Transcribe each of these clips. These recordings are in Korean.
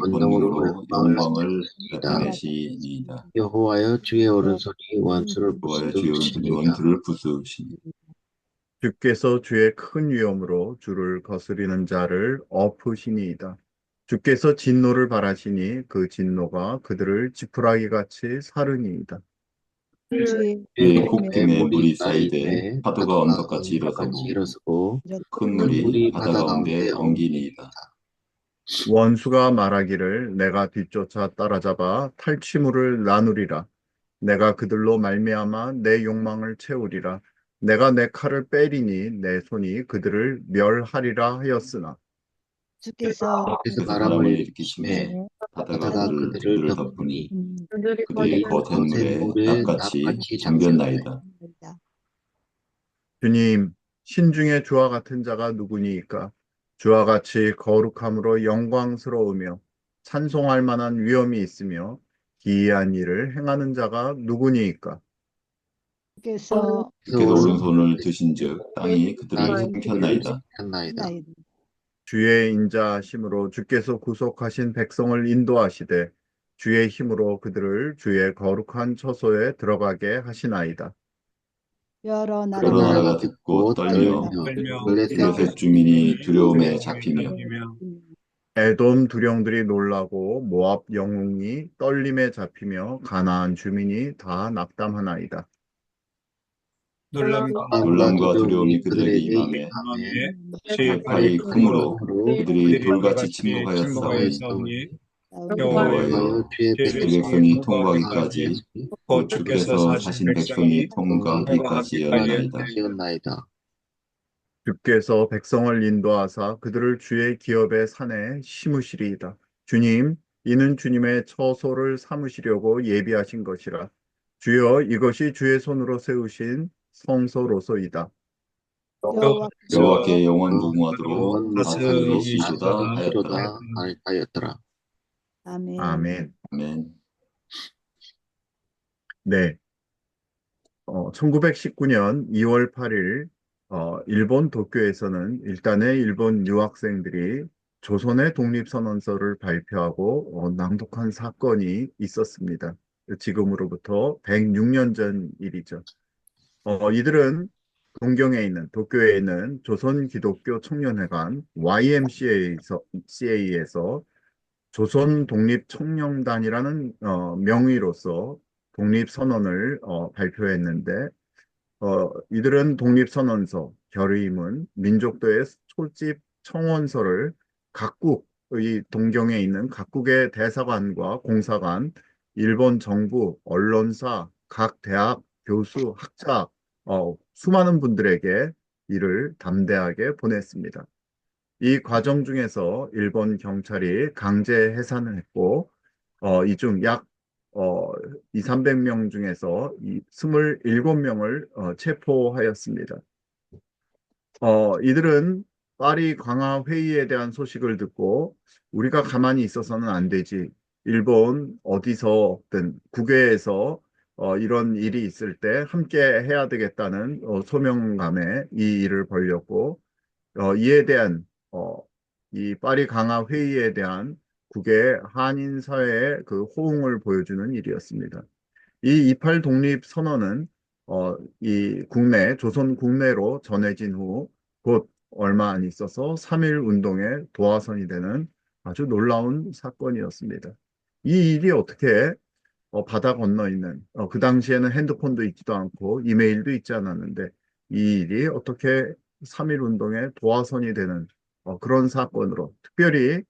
권능이 권능으로 영광을 나타내시니이다. 나타내시니이다. 여호와여 주의 오른손이 원수를 여호와의 주의 오른손이 부수시니이다. 원수를 부수시니 주께서 주의 큰 위엄으로 주를 거스리는 자를 엎으시니이다. 주께서 진노를 발하시니 그 진노가 그들을 지푸라기 같이 사르니이다. 주의 이 폭풍에 폭풍에 물이 물이 쌓이되 쌓이되 파도가 언덕같이 일어서고 큰 큰 물이 물이 물이 바다 바다 가운데 가운데 엉기니이다. 원수가 말하기를 내가 뒤쫓아 따라잡아 탈취물을 나누리라. 내가 그들로 말미암아 내 욕망을 채우리라. 내가 내 칼을 빼리니 내 손이 그들을 멸하리라 하였으나 주께서 그래서 그래서 바람을 바람을 일으키심에 일으키심에 바다가 바다가 그들을 그들을 덮으니 덮으니 그들이 거센 거센 물에 물에 납같이 납같이 잠겼나이다. 잠겼나이다. 주님, 신중에 주와 같은 자가 누구니이까? 주와 같이 거룩함으로 영광스러우며 찬송할 만한 위엄이 있으며 기이한 일을 행하는 자가 누구니이까? 주께서 주께서 그래서 오른손을 드신즉 땅이 그들을 땅이 그들을 삼켰나이다. 지켰나이다. 주의 인자하심으로 주께서 구속하신 백성을 인도하시되 주의 힘으로 그들을 주의 거룩한 처소에 들어가게 하시나이다. 여러 여러 나라가 나라가 듣고 떨며 블레셋 주민이 두려움에 잡히며 에돔 두령들이 놀라고 모압 영웅이 떨림에 잡히며 가나안 주민이 다 낙담하나이다. 놀람과 놀람과 두려움이 두려움이 그들에게 그들에게 임하매 임함에 그의 그의 팔이 팔이 크므로 크므로 그들이 돌같이 침묵하여 침묵하여 싸우니 싸우니 여호와여 여호와여 주의 주 백성을 백성이 통과하기까지 통과하기까지 곧 주께서 사신 백성이 통과하기까지 연나이다. 하였나이다. 주께서 백성을 인도하사 그들을 주의 기업의 산에 심으시리이다. 주님, 이는 주님의 처소를 삼으시려고 예비하신 것이라. 주여, 이것이 주의 손으로 세우신 성소로소이다. 여호와께 영원 무궁하도록 영원 다스리시도다 하였더라. 다스리시도다 하였더라. 아멘. 아멘. 아멘. 네. 1919년 2월 8일 일본 도쿄에서는 일단의 일본 유학생들이 조선의 독립선언서를 발표하고 낭독한 사건이 있었습니다. 지금으로부터 106년 전 일이죠. 이들은 동경에 있는 도쿄에 있는 조선 기독교 청년회관 YMCA에서 조선 독립청년단이라는 명의로서 독립선언을 발표했는데 이들은 독립선언서, 결의문, 민족도의 소집 청원서를 각국의 동경에 있는 각국의 대사관과 공사관, 일본 정부, 언론사, 각 대학, 교수, 학자, 수많은 분들에게 이를 담대하게 보냈습니다. 이 과정 중에서 일본 경찰이 강제 해산을 했고, 이 중 약 2, 300명 중에서 27명을 체포하였습니다. 이들은 파리 강화 회의에 대한 소식을 듣고 우리가 가만히 있어서는 안 되지. 일본 어디서든 국외에서 이런 일이 있을 때 함께 해야 되겠다는 소명감에 이 일을 벌였고 이에 대한 이 파리 강화 회의에 대한 국외 한인 사회의 그 호응을 보여주는 일이었습니다. 이 28 독립 선언은 이 국내 조선 국내로 전해진 후 곧 얼마 안 있어서 3.1 운동의 도화선이 되는 아주 놀라운 사건이었습니다. 이 일이 어떻게 바다 건너 있는 그 당시에는 핸드폰도 있지도 않고 이메일도 있지 않았는데 이 일이 어떻게 3.1 운동의 도화선이 되는 그런 사건으로 특별히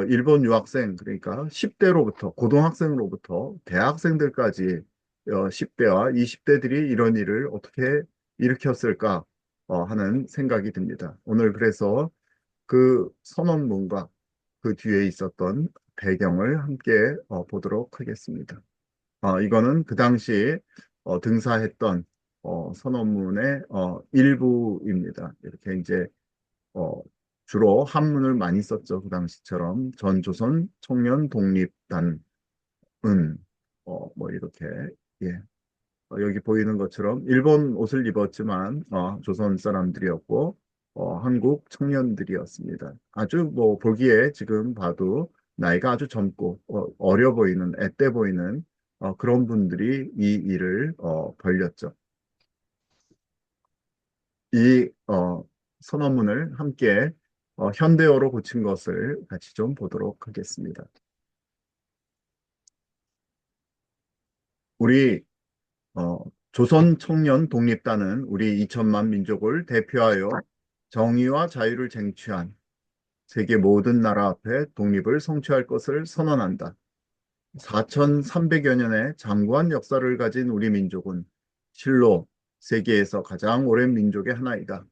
일본 유학생 그러니까 10대로부터 고등학생으로부터 대학생들까지 10대와 20대들이 이런 일을 어떻게 일으켰을까 하는 생각이 듭니다. 오늘 그래서 그 선언문과 그 뒤에 있었던 배경을 함께 보도록 하겠습니다. 이거는 그 당시 등사했던 선언문의 일부입니다. 이렇게 이제 어, 주로 한문을 많이 썼죠. 그 당시처럼 전조선 청년 독립단은 뭐 이렇게 예. 여기 보이는 것처럼 일본 옷을 입었지만 조선 사람들이었고 한국 청년들이었습니다. 아주 뭐 보기에 지금 봐도 나이가 아주 젊고 어려 보이는, 앳돼 보이는 그런 분들이 이 일을 벌였죠. 이 선언문을 함께 현대어로 고친 것을 같이 좀 보도록 하겠습니다. 우리 조선 청년 독립단은 우리 2천만 민족을 대표하여 정의와 자유를 쟁취한 세계 모든 나라 앞에 독립을 성취할 것을 선언한다. 4,300여 년의 장구한 역사를 가진 우리 민족은 실로 세계에서 가장 오랜 민족의 하나이다.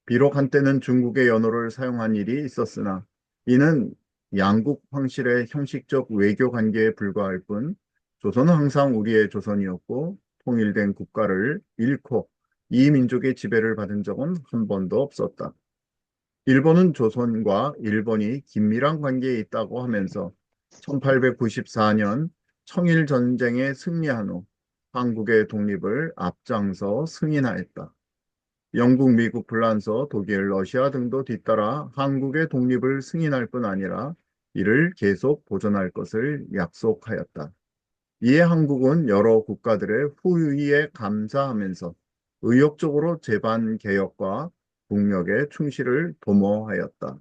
비록 한때는 중국의 연호를 사용한 일이 있었으나 이는 양국 황실의 형식적 외교 관계에 불과할 뿐 조선은 항상 우리의 조선이었고 통일된 국가를 잃고 이 민족의 지배를 받은 적은 한 번도 없었다. 일본은 조선과 일본이 긴밀한 관계에 있다고 하면서 1894년 청일전쟁에 승리한 후 한국의 독립을 앞장서 승인하였다. 영국, 미국, 프랑스, 독일, 러시아 등도 뒤따라 한국의 독립을 승인할 뿐 아니라 이를 계속 보존할 것을 약속하였다. 이에 한국은 여러 국가들의 후의에 감사하면서 의욕적으로 제반 개혁과 국력의 충실을 도모하였다.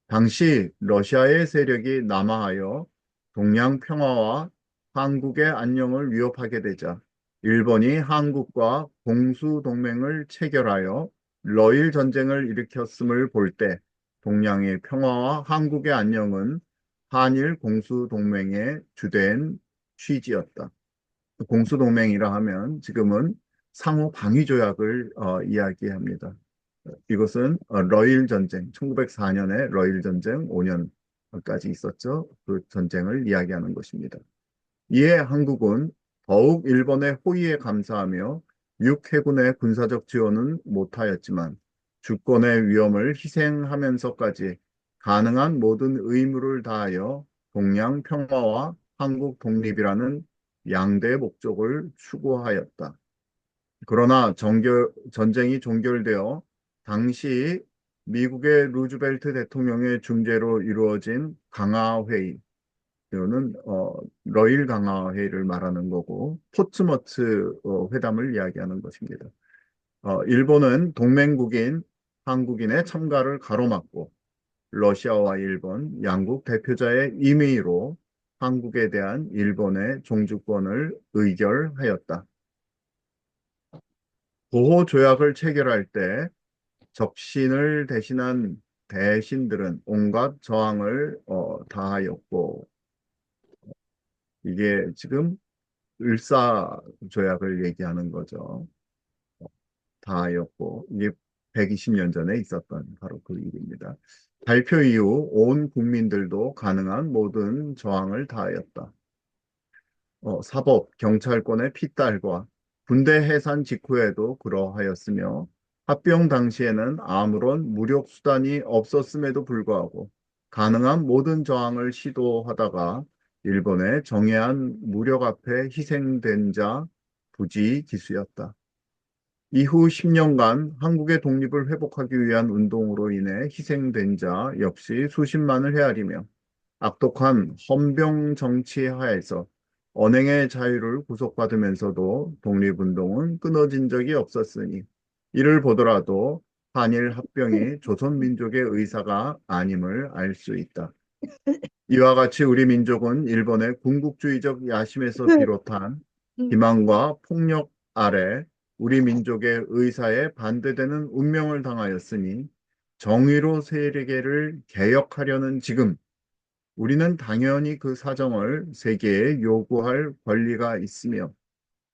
당시 러시아의 세력이 남하하여 동양 평화와 한국의 안녕을 위협하게 되자 일본이 한국과 공수동맹을 체결하여 러일 전쟁을 일으켰음을 볼 때 동양의 평화와 한국의 안녕은 한일 공수동맹의 주된 취지였다. 공수동맹이라 하면 지금은 상호 방위조약을 이야기합니다. 이것은 러일 전쟁, 1904년에 러일 전쟁 5년까지 있었죠. 그 전쟁을 이야기하는 것입니다. 이에 한국은 더욱 일본의 호의에 감사하며 육해군의 군사적 지원은 못하였지만 주권의 위험을 희생하면서까지 가능한 모든 의무를 다하여 동양 평화와 한국 독립이라는 양대 목적을 추구하였다. 그러나 전쟁이 종결되어 당시 미국의 루즈벨트 대통령의 중재로 이루어진 강화회의, 이거는 러일 강화회의를 말하는 거고 포츠머트 회담을 이야기하는 것입니다. 일본은 동맹국인 한국인의 참가를 가로막고 러시아와 일본 양국 대표자의 임의로 한국에 대한 일본의 종주권을 의결하였다. 보호조약을 체결할 때 적신을 대신한 대신들은 온갖 저항을 다하였고, 이게 지금 을사조약을 얘기하는 거죠. 다하였고, 이게 120년 전에 있었던 바로 그 일입니다. 발표 이후 온 국민들도 가능한 모든 저항을 다하였다. 사법, 경찰권의 피달과 군대 해산 직후에도 그러하였으며 합병 당시에는 아무런 무력 수단이 없었음에도 불구하고 가능한 모든 저항을 시도하다가 일본의 정예한 무력 앞에 희생된 자 부지기수였다. 이후 10년간 한국의 독립을 회복하기 위한 운동으로 인해 희생된 자 역시 수십만을 헤아리며 악독한 헌병 정치 하에서 언행의 자유를 구속받으면서도 독립운동은 끊어진 적이 없었으니 이를 보더라도 한일 합병이 조선민족의 의사가 아님을 알 수 있다. 이와 같이 우리 민족은 일본의 군국주의적 야심에서 비롯한 기만과 폭력 아래 우리 민족의 의사에 반대되는 운명을 당하였으니 정의로 세계를 개혁하려는 지금 우리는 당연히 그 사정을 세계에 요구할 권리가 있으며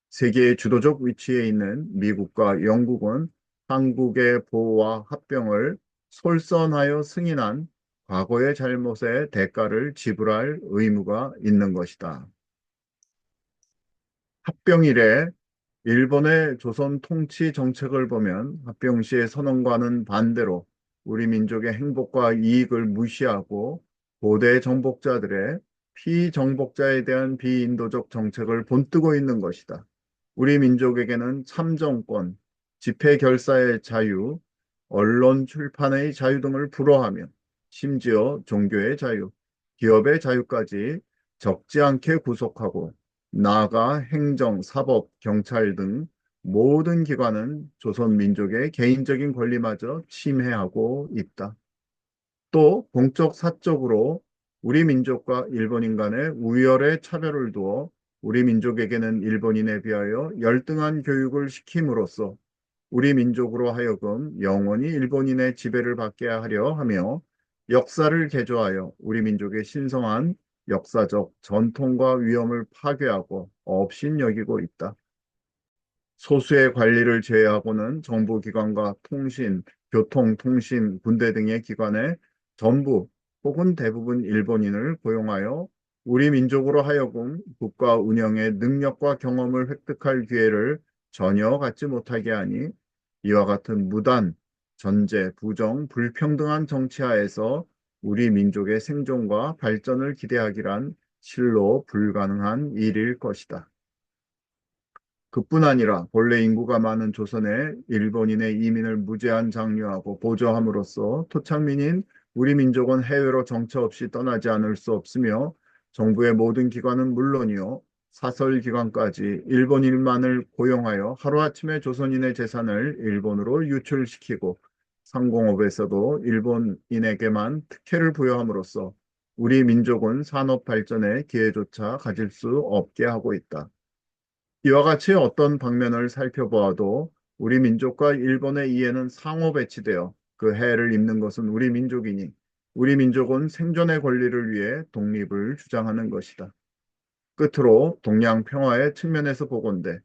세계의 주도적 위치에 있는 미국과 영국은 한국의 보호와 합병을 솔선하여 승인한 과거의 잘못의 대가를 지불할 의무가 있는 것이다. 합병 이래 일본의 조선 통치 정책을 보면 합병 시의 선언과는 반대로 우리 민족의 행복과 이익을 무시하고 고대 정복자들의 피정복자에 대한 비인도적 정책을 본뜨고 있는 것이다. 우리 민족에게는 참정권, 집회 결사의 자유, 언론 출판의 자유 등을 불허하며 심지어 종교의 자유, 기업의 자유까지 적지 않게 구속하고 나아가 행정, 사법, 경찰 등 모든 기관은 조선 민족의 개인적인 권리마저 침해하고 있다. 또 공적, 사적으로 우리 민족과 일본인 간의 우열의 차별을 두어 우리 민족에게는 일본인에 비하여 열등한 교육을 시킴으로써 우리 민족으로 하여금 영원히 일본인의 지배를 받게 하려 하며 역사를 개조하여 우리 민족의 신성한 역사적 전통과 위엄을 파괴하고 업신여기고 있다. 소수의 관리를 제외하고는 정부기관과 통신, 교통, 통신, 군대 등의 기관에 전부 혹은 대부분 일본인을 고용하여 우리 민족으로 하여금 국가 운영의 능력과 경험을 획득할 기회를 전혀 갖지 못하게 하니 이와 같은 무단, 전제, 부정, 불평등한 정치하에서 우리 민족의 생존과 발전을 기대하기란 실로 불가능한 일일 것이다. 그뿐 아니라 본래 인구가 많은 조선에 일본인의 이민을 무제한 장려하고 보조함으로써 토착민인 우리 민족은 해외로 정처 없이 떠나지 않을 수 없으며 정부의 모든 기관은 물론이요 사설기관까지 일본인만을 고용하여 하루아침에 조선인의 재산을 일본으로 유출시키고 상공업에서도 일본인에게만 특혜를 부여함으로써 우리 민족은 산업 발전의 기회조차 가질 수 없게 하고 있다. 이와 같이 어떤 방면을 살펴보아도 우리 민족과 일본의 이해는 상호 배치되어 그 해를 입는 것은 우리 민족이니 우리 민족은 생존의 권리를 위해 독립을 주장하는 것이다. 끝으로 동양 평화의 측면에서 보건대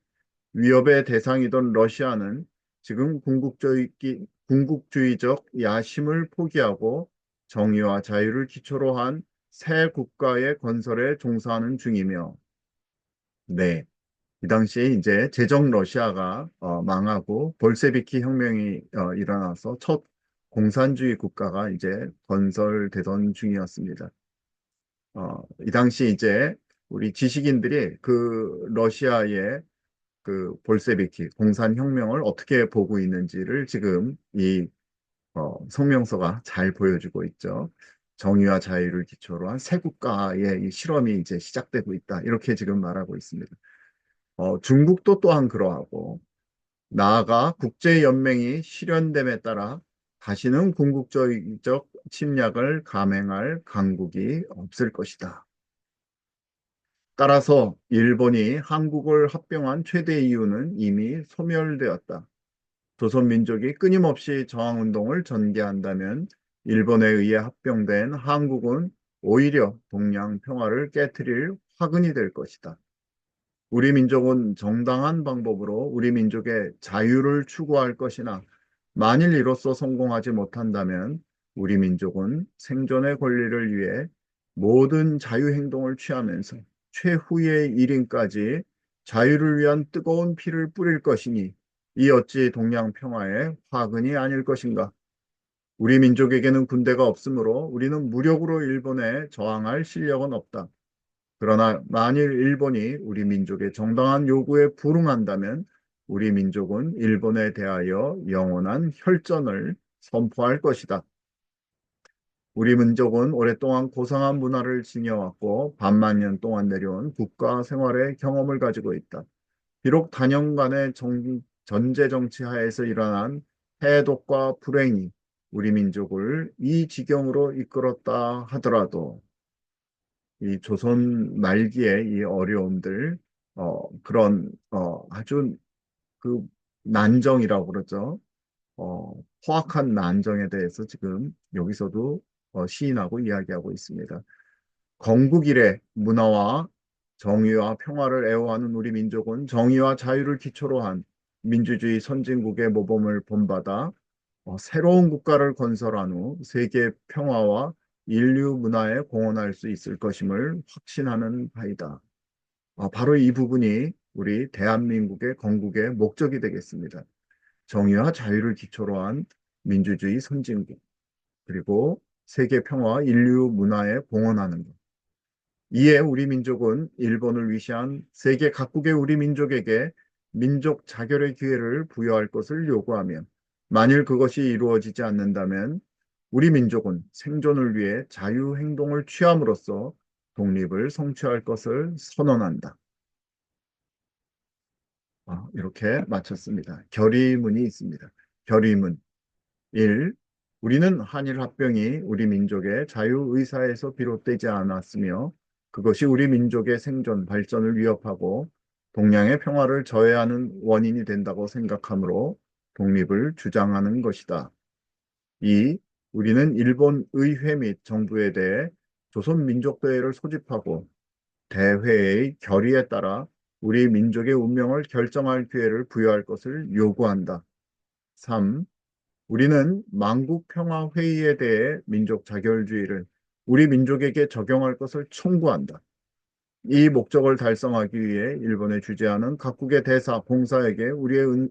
위협의 대상이던 러시아는 지금 궁극주의적 야심을 포기하고 정의와 자유를 기초로 한 새 국가의 건설에 종사하는 중이며 네. 이 당시에 이제 제정 러시아가 망하고 볼셰비키 혁명이 일어나서 첫 공산주의 국가가 이제 건설되던 중이었습니다. 이 당시 이제 우리 지식인들이 그 러시아의 그 볼셰비키 공산혁명을 어떻게 보고 있는지를 지금 이 성명서가 잘 보여주고 있죠. 정의와 자유를 기초로 한 새 국가의 이 실험이 이제 시작되고 있다. 이렇게 지금 말하고 있습니다. 중국도 또한 그러하고 나아가 국제연맹이 실현됨에 따라 다시는 궁극적 침략을 감행할 강국이 없을 것이다. 따라서 일본이 한국을 합병한 최대 이유는 이미 소멸되었다. 조선 민족이 끊임없이 저항운동을 전개한다면 일본에 의해 합병된 한국은 오히려 동양 평화를 깨트릴 화근이 될 것이다. 우리 민족은 정당한 방법으로 우리 민족의 자유를 추구할 것이나 만일 이로써 성공하지 못한다면 우리 민족은 생존의 권리를 위해 모든 자유행동을 취하면서 최후의 일인까지 자유를 위한 뜨거운 피를 뿌릴 것이니 이 어찌 동양 평화의 화근이 아닐 것인가. 우리 민족에게는 군대가 없으므로 우리는 무력으로 일본에 저항할 실력은 없다. 그러나 만일 일본이 우리 민족의 정당한 요구에 불응한다면 우리 민족은 일본에 대하여 영원한 혈전을 선포할 것이다. 우리 민족은 오랫동안 고상한 문화를 지녀왔고 반만 년 동안 내려온 국가 생활의 경험을 가지고 있다. 비록 단연간의 전제 정치 하에서 일어난 해독과 불행이 우리 민족을 이 지경으로 이끌었다 하더라도 이 조선 말기의 이 어려움들, 그런, 아주 그 난정이라고 그러죠. 포악한 난정에 대해서 지금 여기서도 시인하고 이야기하고 있습니다. 건국 이래 문화와 정의와 평화를 애호하는 우리 민족은 정의와 자유를 기초로 한 민주주의 선진국의 모범을 본받아 새로운 국가를 건설한 후 세계 평화와 인류 문화에 공헌할 수 있을 것임을 확신하는 바이다. 바로 이 부분이 우리 대한민국의 건국의 목적이 되겠습니다. 정의와 자유를 기초로 한 민주주의 선진국, 그리고 세계 평화와 인류 문화에 공헌하는 것. 이에 우리 민족은 일본을 위시한 세계 각국의 우리 민족에게 민족 자결의 기회를 부여할 것을 요구하며 만일 그것이 이루어지지 않는다면 우리 민족은 생존을 위해 자유행동을 취함으로써 독립을 성취할 것을 선언한다. 이렇게 마쳤습니다. 결의문이 있습니다. 결의문 1. 우리는 한일 합병이 우리 민족의 자유의사에서 비롯되지 않았으며 그것이 우리 민족의 생존, 발전을 위협하고 동양의 평화를 저해하는 원인이 된다고 생각하므로 독립을 주장하는 것이다. 2. 우리는 일본 의회 및 정부에 대해 조선민족대회를 소집하고 대회의 결의에 따라 우리 민족의 운명을 결정할 기회를 부여할 것을 요구한다. 3. 우리는 만국평화회의에 대해 민족 자결주의를 우리 민족에게 적용할 것을 청구한다. 이 목적을 달성하기 위해 일본에 주재하는 각국의 대사, 공사에게 우리의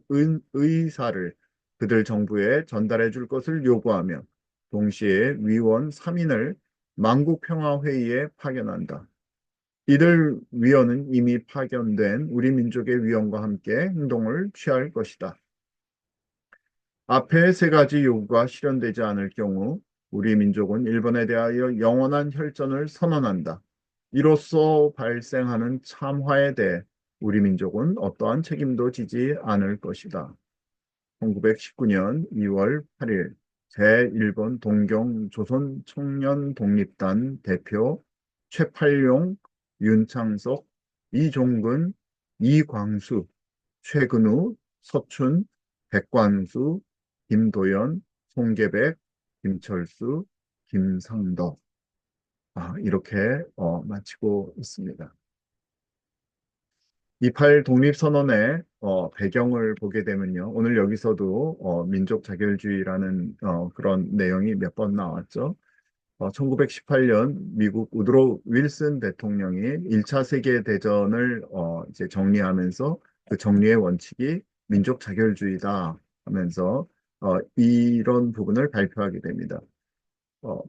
의사를 그들 정부에 전달해 줄 것을 요구하며 동시에 위원 3인을 만국평화회의에 파견한다. 이들 위원은 이미 파견된 우리 민족의 위원과 함께 행동을 취할 것이다. 앞의 세 가지 요구가 실현되지 않을 경우 우리 민족은 일본에 대하여 영원한 혈전을 선언한다. 이로써 발생하는 참화에 대해 우리 민족은 어떠한 책임도 지지 않을 것이다. 1919년 2월 8일 제1번 동경 조선 청년 독립단 대표 최팔룡, 윤창석, 이종근, 이광수, 최근우, 서춘, 백관수, 김도연, 송계백, 김철수, 김상덕 이렇게 마치고 있습니다. 28 독립선언의 배경을 보게 되면요. 오늘 여기서도 민족 자결주의라는 그런 내용이 몇 번 나왔죠. 1918년 미국 우드로 윌슨 대통령이 1차 세계대전을 이제 정리하면서 그 정리의 원칙이 민족 자결주의다 하면서 이런 부분을 발표하게 됩니다.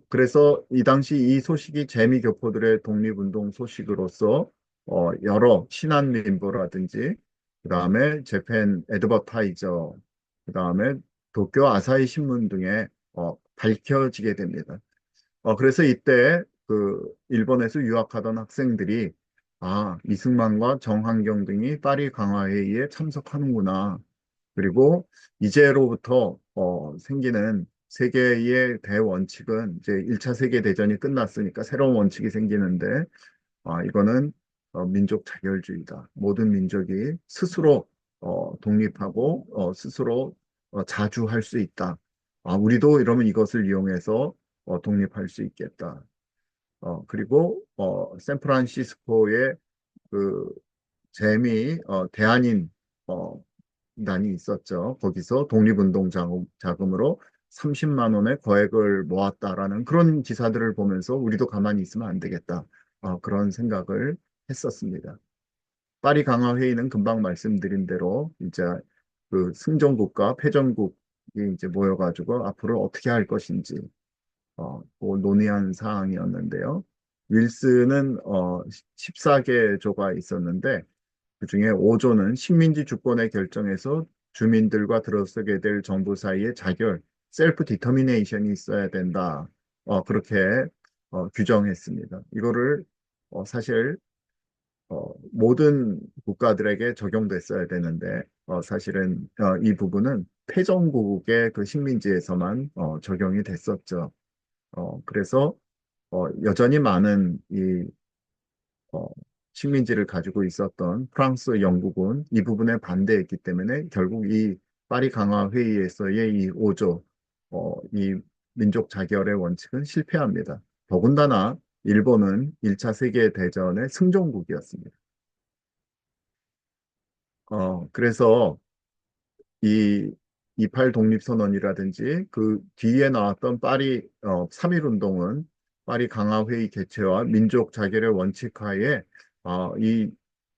그래서 이 당시 이 소식이 재미교포들의 독립운동 소식으로서 여러 신한민보라든지 그 다음에 재팬 애드버타이저 그 다음에 도쿄 아사히 신문 등에 밝혀지게 됩니다. 그래서 이때 그 일본에서 유학하던 학생들이 이승만과 정한경 등이 파리 강화회의에 참석하는구나. 그리고 이제로부터 생기는 세계의 대원칙은 이제 1차 세계대전이 끝났으니까 새로운 원칙이 생기는데 이거는 민족 자결주의다. 모든 민족이 스스로 독립하고 스스로 자주할 수 있다. 우리도 이러면 이것을 이용해서 독립할 수 있겠다. 그리고 샌프란시스코의 그 재미 대한인 난이 있었죠. 거기서 독립운동 자금으로 30만 원의 거액을 모았다라는 그런 기사들을 보면서 우리도 가만히 있으면 안 되겠다. 그런 생각을 했었습니다. 파리 강화 회의는 금방 말씀드린 대로 이제 그 승전국과 패전국이 이제 모여가지고 앞으로 어떻게 할 것인지 그 논의한 사항이었는데요. 윌슨은 14개 조가 있었는데 그중에 5조는 식민지 주권의 결정에서 주민들과 들어서게 될 정부 사이의 자결, 셀프 디터미네이션이 있어야 된다. 그렇게 규정했습니다. 이거를 사실 모든 국가들에게 적용됐어야 되는데 사실은 이 부분은 패전국의 그 식민지에서만 적용이 됐었죠. 그래서 여전히 많은 이 어, 식민지를 가지고 있었던 프랑스, 영국은 이 부분에 반대했기 때문에 결국 이 파리 강화 회의에서의 이 5조, 이 민족 자결의 원칙은 실패합니다. 더군다나 일본은 1차 세계 대전의 승전국이었습니다. 그래서 이 28 독립선언이라든지 그 뒤에 나왔던 파리 3.1 운동은 파리 강화회의 개최와 민족 자결의 원칙 하에 이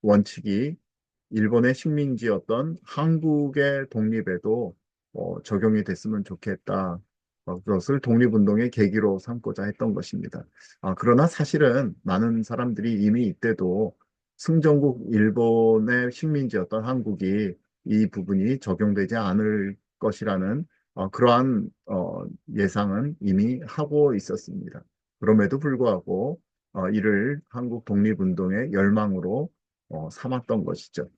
원칙이 일본의 식민지였던 한국의 독립에도 적용이 됐으면 좋겠다. 그것을 독립운동의 계기로 삼고자 했던 것입니다. 그러나 사실은 많은 사람들이 이미 이때도 승전국 일본의 식민지였던 한국이 이 부분이 적용되지 않을 것이라는 그러한 예상은 이미 하고 있었습니다. 그럼에도 불구하고 이를 한국 독립운동의 열망으로 삼았던 것이죠.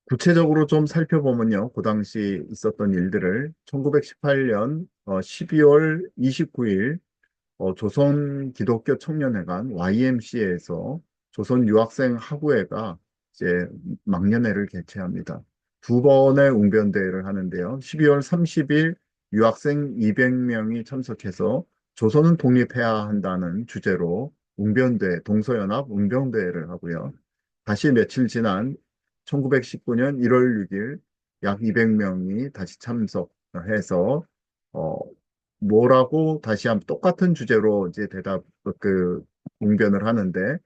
구체적으로 좀 살펴보면요. 그 당시 있었던 일들을 1918년 12월 29일 조선 기독교 청년회관 YMCA에서 조선 유학생 학우회가 이제 막년회를 개최합니다. 두 번의 웅변대회를 하는데요. 12월 30일 유학생 200명이 참석해서 조선은 독립해야 한다는 주제로 웅변대, 동서연합 웅변대회를 하고요. 다시 며칠 지난 1919년 1월 6일 약 200명이 다시 참석해서 어, 뭐라고 다시 한번 똑같은 주제로 이제 응변을 하는데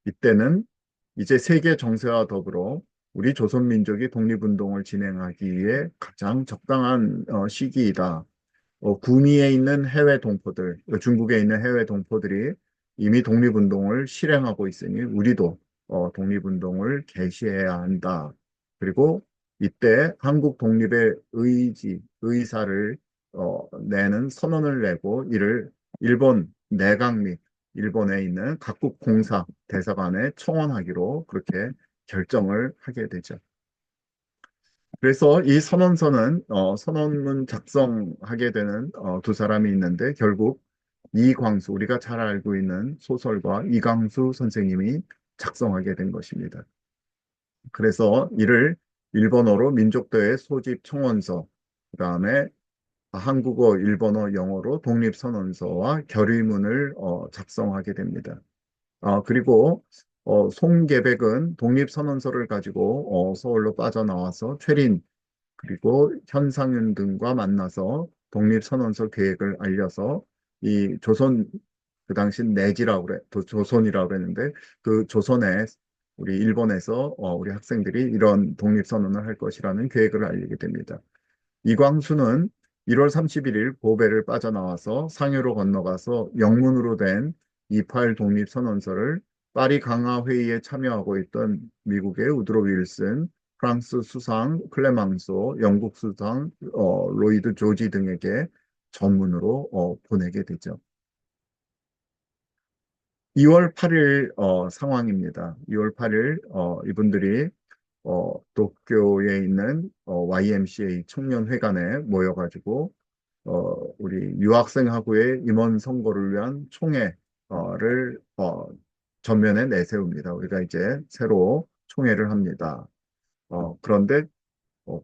이때는 이제 세계 정세와 더불어 우리 조선 민족이 독립운동을 진행하기 위해 가장 적당한 시기이다. 군위에 있는 해외 동포들, 중국에 있는 해외 동포들이 이미 독립운동을 실행하고 있으니 우리도 독립운동을 개시해야 한다. 그리고 이때 한국 독립의 의사를 내는 선언을 내고 이를 일본 내각 및 일본에 있는 각국 공사 대사관에 청원하기로 그렇게 결정을 하게 되죠. 그래서 이 선언서는 선언문 작성하게 되는 두 사람이 있는데 결국 이광수, 우리가 잘 알고 있는 소설가 이광수 선생님이 작성하게 된 것입니다. 그래서 이를 일본어로 민족대회 소집 청원서, 그 다음에 한국어, 일본어, 영어로 독립선언서와 결의문을 작성하게 됩니다. 그리고 송계백은 독립선언서를 가지고 서울로 빠져나와서 최린 그리고 현상윤 등과 만나서 독립선언서 계획을 알려서 이 조선 그 당시 내지라고 그래 조선이라고 그랬는데 그 조선에 우리 일본에서 우리 학생들이 이런 독립선언을 할 것이라는 계획을 알리게 됩니다. 이광수는 1월 31일 고베를 빠져나와서 상해로 건너가서 영문으로 된 28 독립선언서를 파리 강화 회의에 참여하고 있던 미국의 우드로 윌슨, 프랑스 수상 클레망소, 영국 수상 로이드 조지 등에게 전문으로 보내게 되죠. 2월 8일 상황입니다. 2월 8일 이분들이 도쿄에 있는 YMCA 청년회관에 모여가지고 우리 유학생하고의 임원 선거를 위한 총회를 전면에 내세웁니다. 우리가 이제 새로 총회를 합니다. 그런데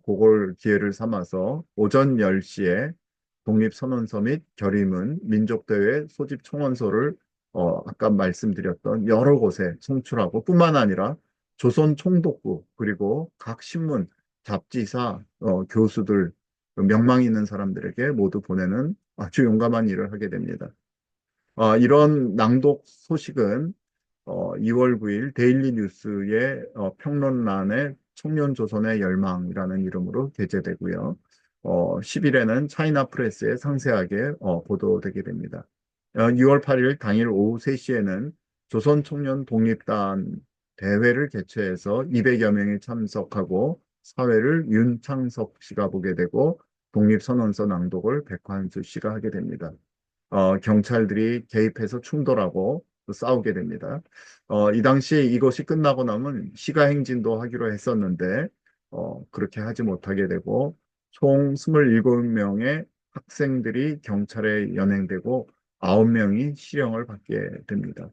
그걸 기회를 삼아서 오전 10시에 독립선언서 및 결의문, 민족대회 소집 청원서를 아까 말씀드렸던 여러 곳에 송출하고 뿐만 아니라 조선 총독부 그리고 각 신문, 잡지사, 교수들, 명망 있는 사람들에게 모두 보내는 아주 용감한 일을 하게 됩니다. 이런 낭독 소식은 2월 9일 데일리 뉴스의 평론란에 청년조선의 열망이라는 이름으로 게재되고요. 10일에는 차이나 프레스에 상세하게 보도되게 됩니다. 6월 8일 당일 오후 3시에는 조선 청년 독립단 대회를 개최해서 200여 명이 참석하고 사회를 윤창석 씨가 보게 되고 독립선언서 낭독을 백환수 씨가 하게 됩니다. 경찰들이 개입해서 충돌하고 또 싸우게 됩니다. 이 당시 이것이 끝나고 나면 시가행진도 하기로 했었는데 그렇게 하지 못하게 되고 총 27명의 학생들이 경찰에 연행되고 9명이 실형을 받게 됩니다.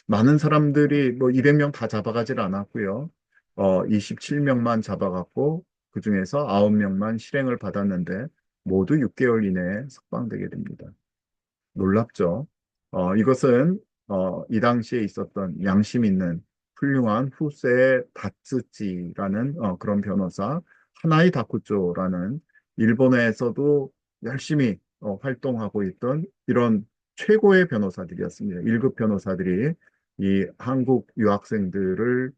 많은 사람들이 뭐 200명 다 잡아가질 않았고요. 27명만 잡아갔고 그중에서 9명만 실행을 받았는데 모두 6개월 이내에 석방되게 됩니다. 놀랍죠. 이것은 이 당시에 있었던 양심 있는 훌륭한 후세의 다츠지라는 그런 변호사, 하나이 다쿠조라는 일본에서도 열심히 활동하고 있던 이런 최고의 변호사들이었습니다. 1급 변호사들이 이 한국 유학생들을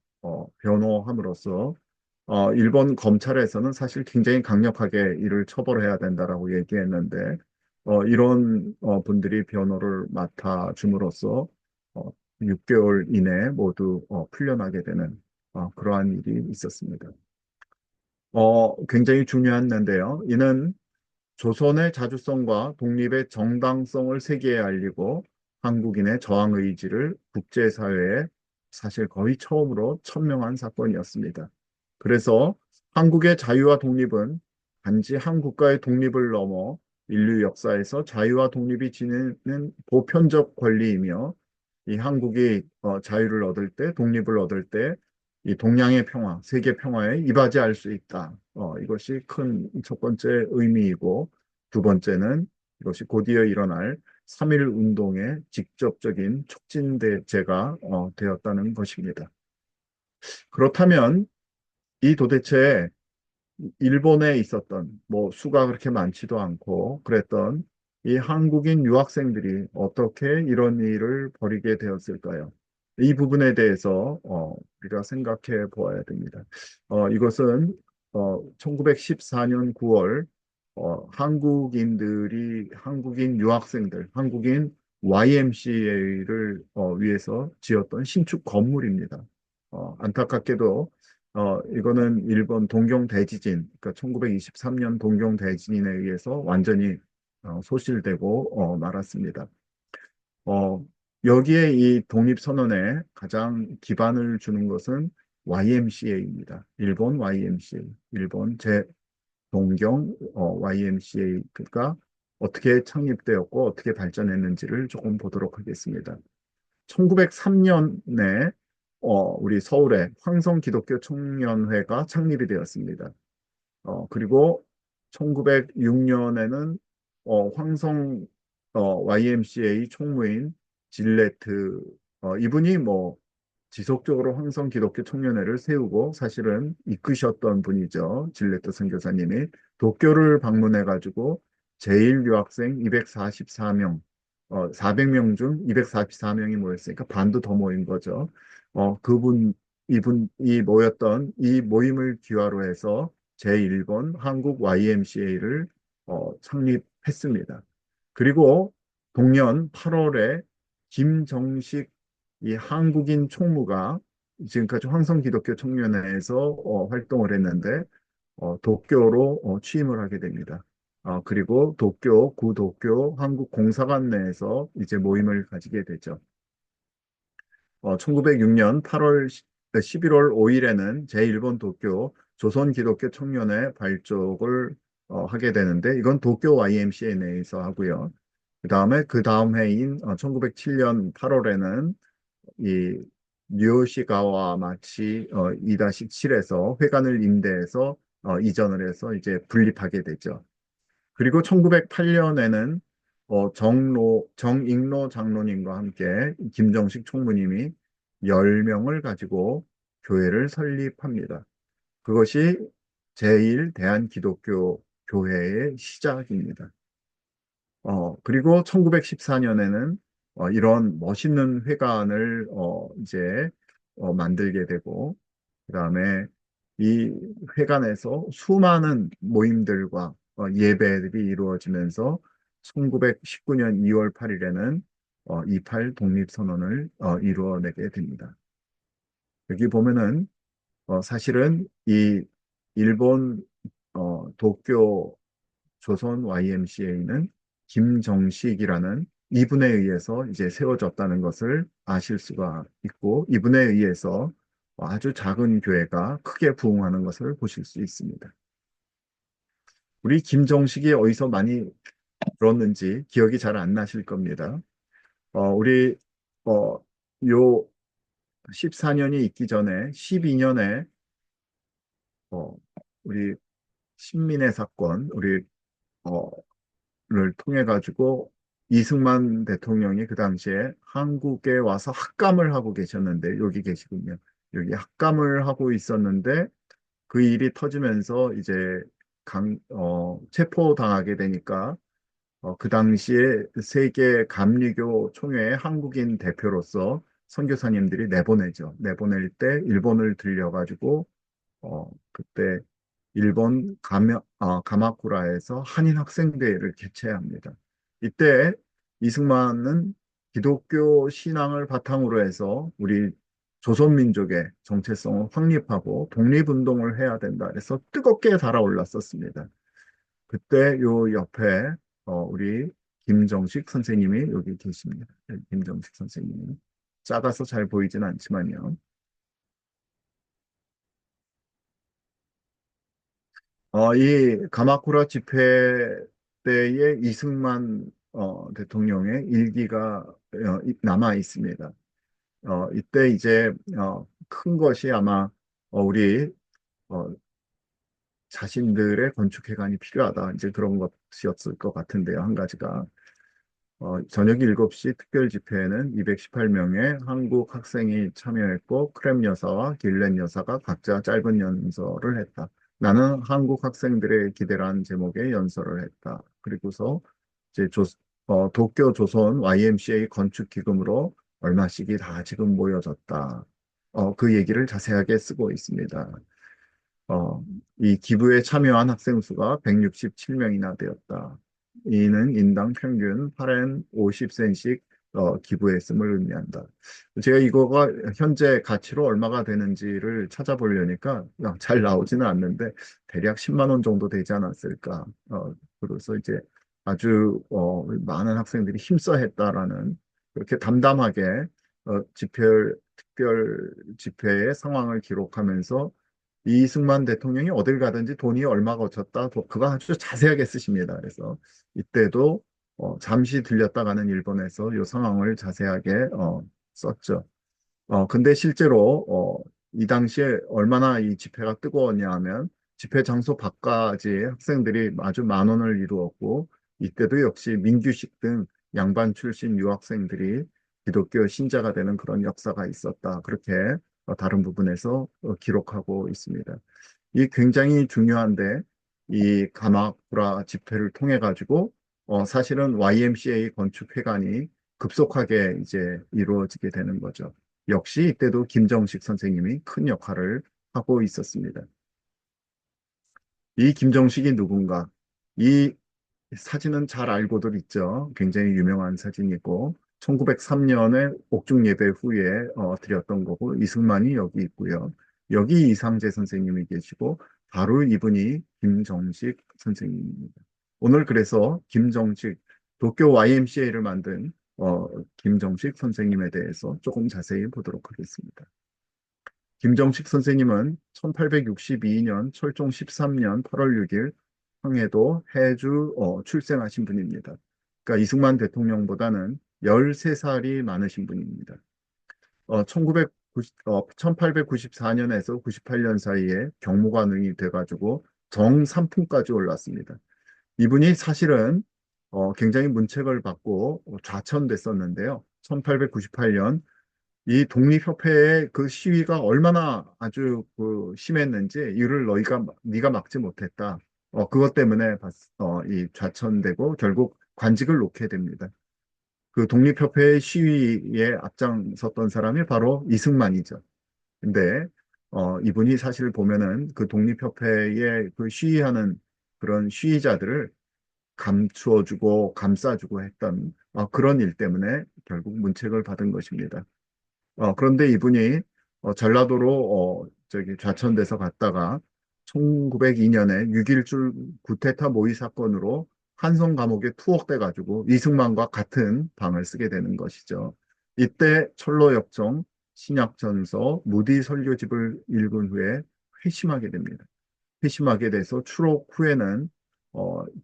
변호함으로써 일본 검찰에서는 사실 굉장히 강력하게 이를 처벌해야 된다라고 얘기했는데 이런 분들이 변호를 맡아줌으로써 6개월 이내에 모두 풀려나게 되는 그러한 일이 있었습니다. 굉장히 중요한 건데요. 이는 조선의 자주성과 독립의 정당성을 세계에 알리고 한국인의 저항 의지를 국제사회에 사실 거의 처음으로 천명한 사건이었습니다. 그래서 한국의 자유와 독립은 단지 한 국가의 독립을 넘어 인류 역사에서 자유와 독립이 지니는 보편적 권리이며 이 한국이 자유를 얻을 때, 독립을 얻을 때 이 동양의 평화, 세계 평화에 이바지할 수 있다. 이것이 큰 첫 번째 의미이고 두 번째는 이것이 곧이어 일어날 3.1 운동의 직접적인 촉진제가 되었다는 것입니다. 그렇다면 이 도대체 일본에 있었던 뭐 수가 그렇게 많지도 않고 그랬던 이 한국인 유학생들이 어떻게 이런 일을 벌이게 되었을까요? 이 부분에 대해서 우리가 생각해 보아야 됩니다. 이것은 1914년 9월 한국인 유학생들, 한국인 YMCA를 위해서 지었던 신축 건물입니다. 안타깝게도 이거는 일본 동경 대지진, 그러니까 1923년 동경 대지진에 의해서 완전히 소실되고 말았습니다. 어, 여기에 이 독립선언에 가장 기반을 주는 것은 YMCA입니다. 일본 YMCA, 일본 동경 YMCA가 어떻게 창립되었고 어떻게 발전했는지를 조금 보도록 하겠습니다. 1903년에 우리 서울에 황성 기독교 청년회가 창립이 되었습니다. 그리고 1906년에는 황성 YMCA 총무인 질레트 이분이 뭐 지속적으로 황성 기독교 청년회를 세우고 사실은 이끄셨던 분이죠. 질레트 선교사님이 도쿄를 방문해 가지고 제일 유학생 244명 400명 중 244명이 모였으니까 반도 더 모인 거죠. 이분이 모였던 이 모임을 기화로 해서 제1번 한국 YMCA를 창립했습니다. 그리고 동년 8월에 김정식 이 한국인 총무가 지금까지 황성기독교 청년회에서 활동을 했는데 도쿄로 취임을 하게 됩니다. 그리고 구도쿄 한국공사관 내에서 이제 모임을 가지게 되죠. 1906년 11월 5일에는 제1번 도쿄 조선기독교 청년회 발족을 하게 되는데 이건 도쿄 YMCA 내에서 하고요. 그 다음 해인 1907년 8월에는 이 류시가와 마치 2-7에서 회관을 임대해서 이전을 해서 이제 분립하게 되죠. 그리고 1908년에는 정익로 장로님과 함께 김정식 총무님이 10명을 가지고 교회를 설립합니다. 그것이 제1 대한기독교 교회의 시작입니다. 그리고 1914년에는 이런 멋있는 회관을 이제 만들게 되고 그다음에 이 회관에서 수많은 모임들과 예배들이 이루어지면서 1919년 2월 8일에는 28 독립선언을 이루어내게 됩니다. 여기 보면은 사실은 이 일본 도쿄 조선 YMCA는 김정식이라는 이분에 의해서 이제 세워졌다는 것을 아실 수가 있고 이분에 의해서 아주 작은 교회가 크게 부흥하는 것을 보실 수 있습니다. 우리 김정식이 어디서 많이 들었는지 기억이 잘 안 나실 겁니다. 우리 요 14년이 있기 전에 12년에 우리 신민의 사건 를 통해 가지고 이승만 대통령이 그 당시에 한국에 와서 학감을 하고 계셨는데 여기 계시군요. 여기 학감을 하고 있었는데 그 일이 터지면서 이제 체포당하게 되니까 그 당시에 세계 감리교 총회의 한국인 대표로서 선교사님들이 내보내죠. 내보낼 때 일본을 들려가지고 그때 일본 가마쿠라에서 한인 학생대회를 개최합니다. 이때 이승만은 기독교 신앙을 바탕으로 해서 우리 조선민족의 정체성을 확립하고 독립운동을 해야 된다. 그래서 뜨겁게 달아올랐었습니다. 그때 요 옆에 우리 김정식 선생님이 여기 계십니다. 김정식 선생님. 작아서 잘 보이진 않지만요. 이 가마쿠라 집회 때의 이승만 대통령의 일기가 남아 있습니다. 이때 이제 큰 것이 아마 우리 어, 자신들의 건축회관이 필요하다. 이제 그런 것이었을 것 같은데요. 한 가지가. 저녁 7시 특별 집회에는 218명의 한국 학생이 참여했고 크렘 여사와 길렌 여사가 각자 짧은 연설을 했다. 나는 한국 학생들의 기대란 제목의 연설을 했다. 그리고서 이제 도쿄 조선 YMCA 건축 기금으로 얼마씩이 다 지금 모여졌다. 그 얘기를 자세하게 쓰고 있습니다. 어, 이 기부에 참여한 학생 수가 167명이나 되었다. 이는 인당 평균 8엔 50센씩 기부했음을 의미한다. 제가 이거가 현재 가치로 얼마가 되는지를 찾아보려니까 잘 나오지는 않는데 대략 10만 원 정도 되지 않았을까. 그래서 이제 아주 많은 학생들이 힘써 했다라는 그렇게 담담하게 특별 집회의 상황을 기록하면서 이승만 대통령이 어딜 가든지 돈이 얼마 거쳤다. 그거 아주 자세하게 쓰십니다. 그래서 이때도 잠시 들렸다 가는 일본에서 이 상황을 자세하게 썼죠. 근데 실제로 이 당시에 얼마나 이 집회가 뜨거웠냐 하면 집회 장소 밖까지 학생들이 아주 만원을 이루었고 이때도 역시 민규식 등 양반 출신 유학생들이 기독교 신자가 되는 그런 역사가 있었다. 그렇게 다른 부분에서 기록하고 있습니다. 이 굉장히 중요한데 이 가마쿠라 집회를 통해 가지고 사실은 YMCA 건축회관이 급속하게 이제 이루어지게 되는 거죠. 역시 이때도 김정식 선생님이 큰 역할을 하고 있었습니다. 이 김정식이 누군가? 이 사진은 잘 알고들 있죠. 굉장히 유명한 사진이고 1903년에 옥중 예배 후에 드렸던 거고 이승만이 여기 있고요. 여기 이상재 선생님이 계시고 바로 이분이 김정식 선생님입니다. 오늘 그래서 김정식 도쿄 YMCA를 만든 김정식 선생님에 대해서 조금 자세히 보도록 하겠습니다. 김정식 선생님은 1862년 철종 13년 8월 6일 황해도 해주 출생하신 분입니다. 그러니까 이승만 대통령보다는 13살이 많으신 분입니다. 1894년에서 98년 사이에 경무관이 돼가지고 정삼품까지 올랐습니다. 이분이 사실은 굉장히 문책을 받고 좌천됐었는데요. 1898년 이 독립협회의 그 시위가 얼마나 아주 심했는지 이를 네가 막지 못했다. 그것 때문에 이 좌천되고 결국 관직을 놓게 됩니다. 그 독립협회의 시위에 앞장섰던 사람이 바로 이승만이죠. 근데 이분이 사실 보면은 그 독립협회에 그 시위하는 그런 시위자들을 감추어주고 감싸주고 했던 그런 일 때문에 결국 문책을 받은 것입니다. 그런데 이분이 전라도로 저기 좌천돼서 갔다가 1902년에 6.1줄 구테타 모의 사건으로 한성 감옥에 투옥돼 가지고 이승만과 같은 방을 쓰게 되는 것이죠. 이때 철로역정, 신약전서, 무디 설교집을 읽은 후에 회심하게 됩니다. 회심하게 돼서 추록 후에는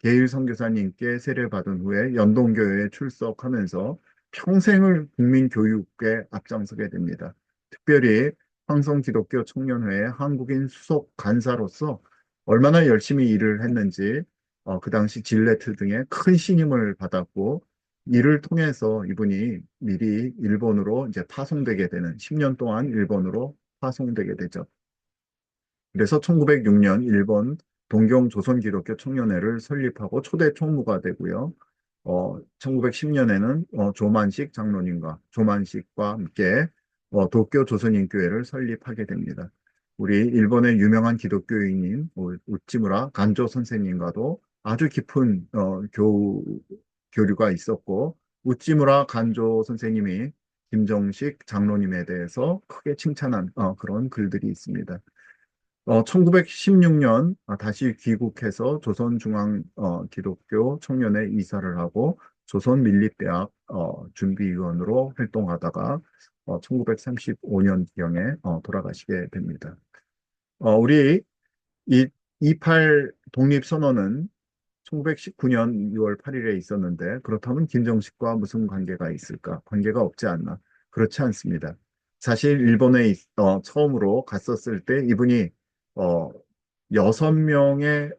게일 선교사님께 세례받은 후에 연동교회에 출석하면서 평생을 국민교육에 앞장서게 됩니다. 특별히 황성기독교 청년회의 한국인 수석 간사로서 얼마나 열심히 일을 했는지 그 당시 질레트 등의 큰 신임을 받았고 이를 통해서 이분이 미리 일본으로 이제 파송되게 되는 10년 동안 일본으로 파송되게 되죠. 그래서 1906년 일본 동경 조선기독교 청년회를 설립하고 초대 총무가 되고요. 1910년에는 조만식과 함께 도쿄 조선인교회를 설립하게 됩니다. 우리 일본의 유명한 기독교인인 우찌무라 간조 선생님과도 아주 깊은 교류가 있었고 우찌무라 간조 선생님이 김정식 장로님에 대해서 크게 칭찬한 그런 글들이 있습니다. 1916년 다시 귀국해서 조선중앙 기독교 청년회 이사를 하고 조선민립대학 준비위원으로 활동하다가 1935년경에 돌아가시게 됩니다. 우리 이 28 독립선언은 1919년 6월 8일에 있었는데 그렇다면 김정식과 무슨 관계가 있을까? 관계가 없지 않나? 그렇지 않습니다. 사실 일본에 처음으로 갔었을 때 이분이 어, 6명의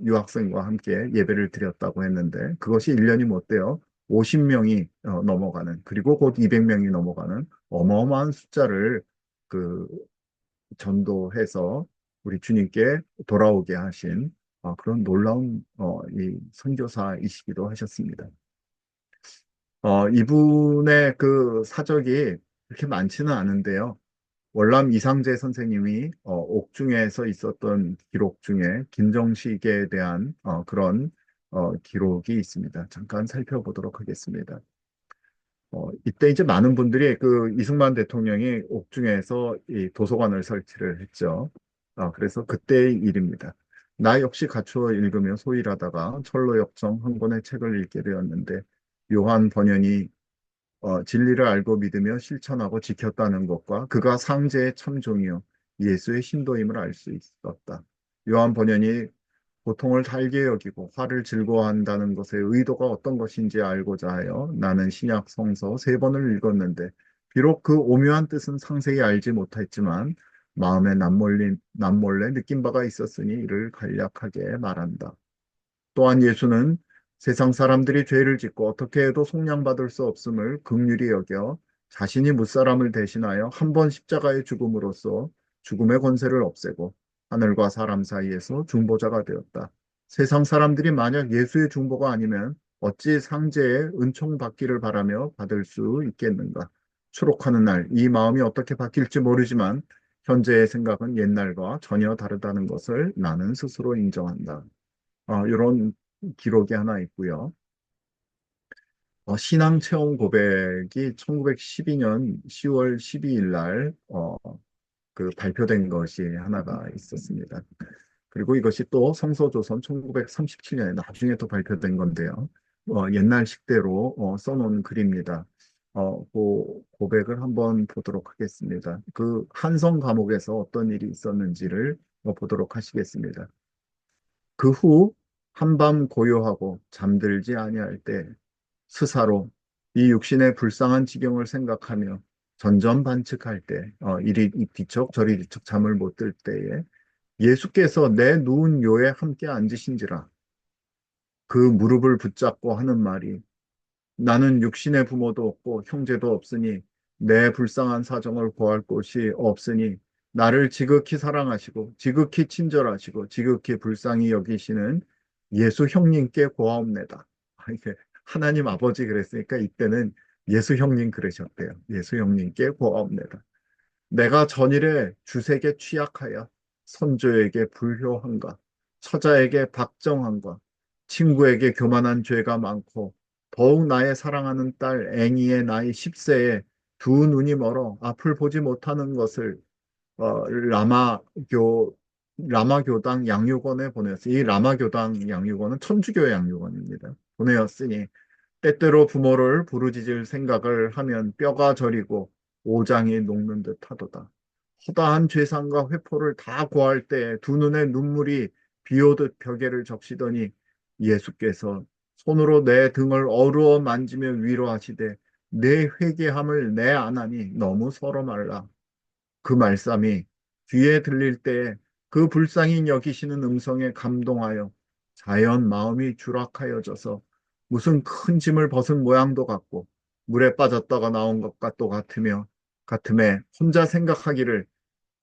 유학생과 함께 예배를 드렸다고 했는데 그것이 1년이 못 돼요. 50명이 넘어가는 그리고 곧 200명이 넘어가는 어마어마한 숫자를 그 전도해서 우리 주님께 돌아오게 하신 그런 놀라운 이 선교사이시기도 하셨습니다. 이분의 그 사적이 그렇게 많지는 않은데요. 월남 이상재 선생님이 옥중에서 있었던 기록 중에 김정식에 대한 그런 기록이 있습니다. 잠깐 살펴보도록 하겠습니다. 이때 이제 많은 분들이 그 이승만 대통령이 옥중에서 이 도서관을 설치를 했죠. 그래서 그때의 일입니다. 나 역시 갖추어 읽으며 소일하다가 철로역정 한 권의 책을 읽게 되었는데 요한 번연이 진리를 알고 믿으며 실천하고 지켰다는 것과 그가 상제의 참종이요 예수의 신도임을 알 수 있었다. 요한 번연이 고통을 달게 여기고 화를 즐거워한다는 것의 의도가 어떤 것인지 알고자 하여 나는 신약 성서 3번을 읽었는데 비록 그 오묘한 뜻은 상세히 알지 못했지만 마음에 남몰래 느낀 바가 있었으니 이를 간략하게 말한다. 또한 예수는 세상 사람들이 죄를 짓고 어떻게 해도 속량받을 수 없음을 긍휼히 여겨 자신이 무사람을 대신하여 한 번 십자가의 죽음으로써 죽음의 권세를 없애고 하늘과 사람 사이에서 중보자가 되었다. 세상 사람들이 만약 예수의 중보가 아니면 어찌 상제의 은총 받기를 바라며 받을 수 있겠는가? 추록하는 날 이 마음이 어떻게 바뀔지 모르지만 현재의 생각은 옛날과 전혀 다르다는 것을 나는 스스로 인정한다. 이런 기록이 하나 있고요. 신앙 체험 고백이 1912년 10월 12일 날 그 발표된 것이 하나가 있었습니다. 그리고 이것이 또 성서조선 1937년에 나중에 또 발표된 건데요. 옛날 식대로 써놓은 글입니다. 그 고백을 한번 보도록 하겠습니다. 그 한성 감옥에서 어떤 일이 있었는지를 보도록 하시겠습니다. 그 후 한밤 고요하고 잠들지 아니할 때 스사로 이 육신의 불쌍한 지경을 생각하며 전전반측할 때 이리 뒤척 저리 뒤척 잠을 못 들 때에 예수께서 내 누운 요에 함께 앉으신지라 그 무릎을 붙잡고 하는 말이 나는 육신의 부모도 없고 형제도 없으니 내 불쌍한 사정을 고할 곳이 없으니 나를 지극히 사랑하시고 지극히 친절하시고 지극히 불쌍히 여기시는 예수 형님께 고하옵나이다. 이게 하나님 아버지 그랬으니까 이때는 예수 형님 그러셨대요. 예수 형님께 고하옵나이다. 내가 전일에 주색에 취약하여 선조에게 불효한가 처자에게 박정한가 친구에게 교만한 죄가 많고 더욱 나의 사랑하는 딸 앵이의 나이 10세에 두 눈이 멀어 앞을 보지 못하는 것을 라마교당 양육원에 보내었어요. 이 라마교당 양육원은 천주교 양육원입니다. 보내었으니 때때로 부모를 부르짖을 생각을 하면 뼈가 저리고 오장이 녹는 듯 하도다. 허다한 죄상과 회포를 다 고할 때 두 눈에 눈물이 비오듯 벽에를 적시더니 예수께서 손으로 내 등을 어루어 만지며 위로하시되 내 회개함을 내 안하니 너무 서러 말라. 그 말씀이 귀에 들릴 때에 그 불쌍히 여기시는 음성에 감동하여 자연 마음이 추락하여져서 무슨 큰 짐을 벗은 모양도 같고 물에 빠졌다가 나온 것과 또 같음에 혼자 생각하기를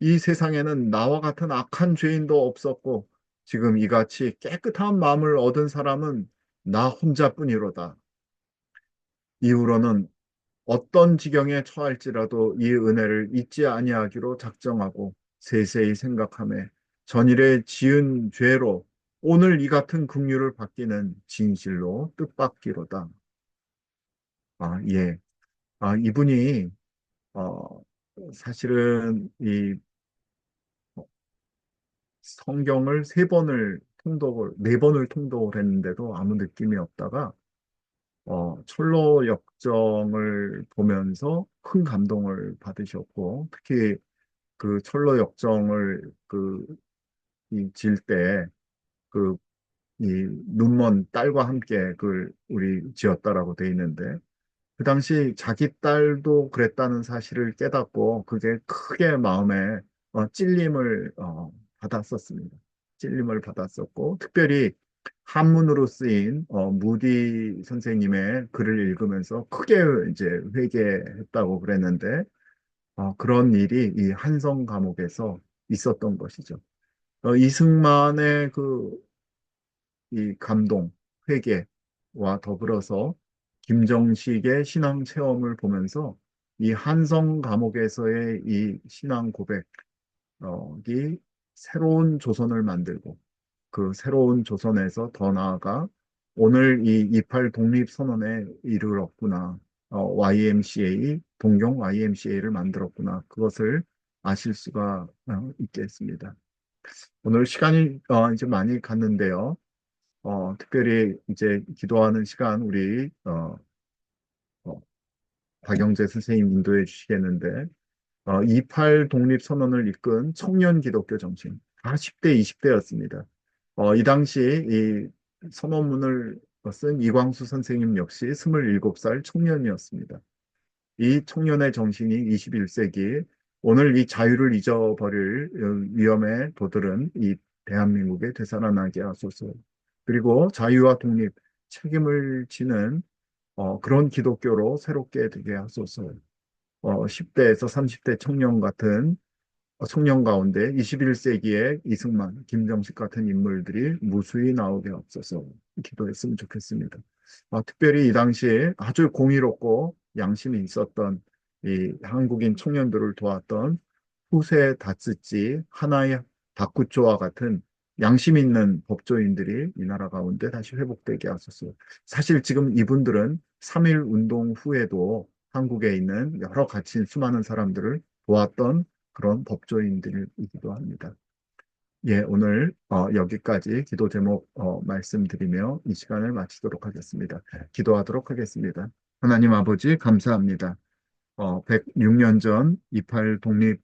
이 세상에는 나와 같은 악한 죄인도 없었고 지금 이같이 깨끗한 마음을 얻은 사람은 나 혼자뿐이로다. 이후로는 어떤 지경에 처할지라도 이 은혜를 잊지 아니하기로 작정하고 세세히 생각하며 전일에 지은 죄로 오늘 이 같은 긍휼을 받기는 진실로 뜻밖이로다. 예. 이분이 사실은 이 성경을 네 번을 통독을 했는데도 아무 느낌이 없다가 철로 역정을 보면서 큰 감동을 받으셨고, 특히 그 철로 역정을 질 때, 그, 이 눈먼 딸과 함께 그걸 우리 지었다라고 돼 있는데, 그 당시 자기 딸도 그랬다는 사실을 깨닫고, 그게 크게 마음에 찔림을 받았었습니다. 찔림을 받았었고, 특별히 한문으로 쓰인 무디 선생님의 글을 읽으면서 크게 이제 회개했다고 그랬는데, 그런 일이 이 한성 감옥에서 있었던 것이죠. 이승만의 이 감동, 회개와 더불어서 김정식의 신앙 체험을 보면서 이 한성 감옥에서의 이 신앙 고백이 새로운 조선을 만들고, 그 새로운 조선에서 더 나아가 오늘 이 28 독립선언에 이르렀구나. 동경 YMCA를 만들었구나. 그것을 아실 수가 있겠습니다. 오늘 시간이 이제 많이 갔는데요. 특별히 이제 기도하는 시간 우리 박영재 선생님 인도해 주시겠는데, 28 독립선언을 이끈 청년 기독교 정신, 다 10대, 20대였습니다. 이 당시 이 선언문을 쓴 이광수 선생님 역시 27살 청년이었습니다. 이 청년의 정신이 21세기 오늘 이 자유를 잊어버릴 위험에 도들은 이 대한민국에 되살아나게 하소서. 그리고 자유와 독립, 책임을 지는 그런 기독교로 새롭게 되게 하소서. 10대에서 30대 청년 가운데 21세기의 이승만, 김정식 같은 인물들이 무수히 나오게 없어서 기도했으면 좋겠습니다. 특별히 이 당시에 아주 공의롭고 양심이 있었던 이 한국인 청년들을 도왔던 후세 다쓰지, 하나의 다쿠초와 같은 양심 있는 법조인들이 이 나라 가운데 다시 회복되게 하소서. 사실 지금 이분들은 3.1 운동 후에도 한국에 있는 여러 가치 수많은 사람들을 도왔던 그런 법조인들이기도 합니다. 예, 오늘 여기까지 기도 제목 말씀드리며 이 시간을 마치도록 하겠습니다. 기도하도록 하겠습니다. 하나님 아버지 감사합니다. 106년 전 28 독립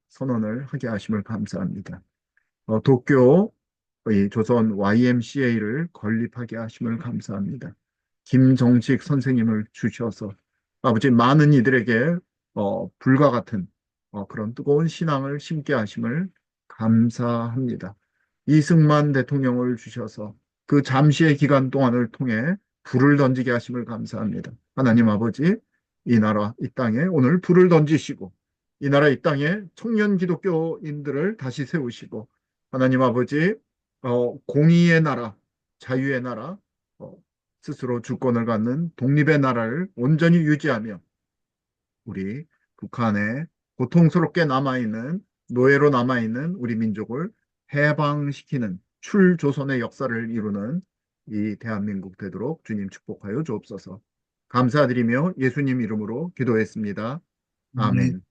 선언을 하게 하심을 감사합니다. 도쿄 이 조선 YMCA를 건립하게 하심을 감사합니다. 김정식 선생님을 주셔서 아버지 많은 이들에게 불과 같은 그런 뜨거운 신앙을 심게 하심을 감사합니다. 이승만 대통령을 주셔서 그 잠시의 기간 동안을 통해 불을 던지게 하심을 감사합니다. 하나님 아버지, 이 나라, 이 땅에 오늘 불을 던지시고 이 나라, 이 땅에 청년 기독교인들을 다시 세우시고 하나님 아버지, 공의의 나라, 자유의 나라, 스스로 주권을 갖는 독립의 나라를 온전히 유지하며 우리 북한에 고통스럽게 남아있는 노예로 남아있는 우리 민족을 해방시키는 출조선의 역사를 이루는 이 대한민국 되도록 주님 축복하여 주옵소서. 감사드리며 예수님 이름으로 기도했습니다. 아멘.